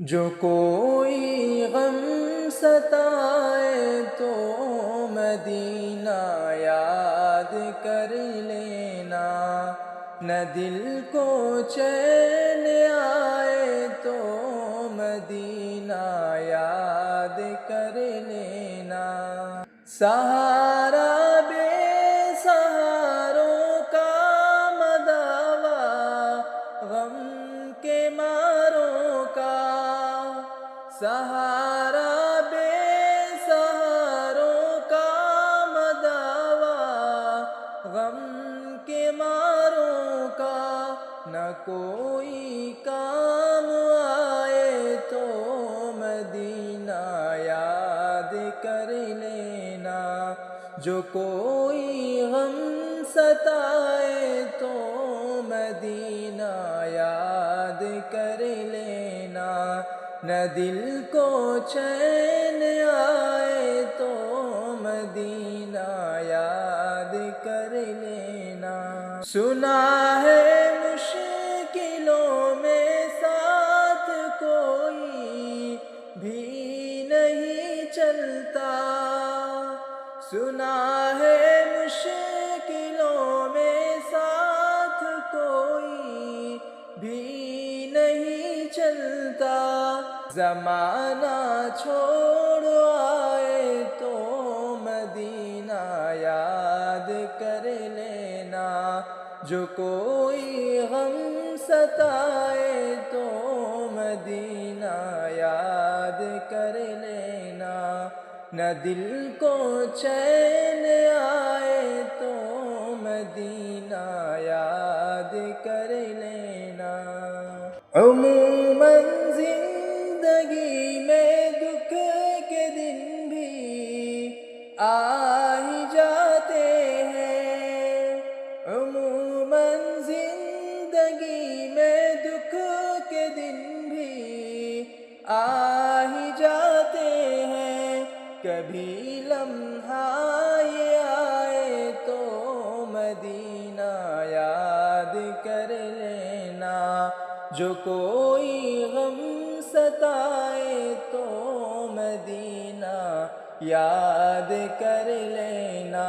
جو کوئی غم ستائے تو مدینہ یاد کر لینا، نہ دل کو چین آئے تو مدینہ یاد کر لینا۔ سہارا بے سہاروں کا مداوا، غم کے ماروں کا سہارا بے سہاروں کا مداوا، غم کے ماروں کا نہ کوئی کام آئے تو مدینہ یاد کر لینا۔ جو کوئی غم ستائے تو مدینہ یاد کر لینا، نہ دل کو چین آئے تو مدینہ یاد کر لینا۔ سنا ہے مشکلوں میں ساتھ کوئی بھی نہیں چلتا، سنا ہے مشکلوں میں ساتھ کوئی بھی نہیں چلتا۔ زمانہ چھوڑ آئے تو مدینہ یاد کر لینا، جو کوئی غم ستائے تو مدینہ یاد کر لینا، نہ دل کو چین آئے تو مدینہ یاد کر لینا۔ عموماً زندگی میں دکھ کے دن بھی آ ہی جاتے ہیں، عموماً زندگی میں دکھ کے دن بھی آ ہی جاتے ہیں۔ کبھی لمحہ یہ آئے تو مدینہ یاد کر لینا، جو کوئی غم ستائے تو مدینہ یاد کر لینا،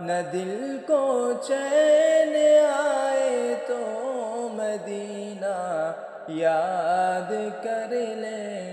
نہ دل کو چین آئے تو مدینہ یاد کر لینا۔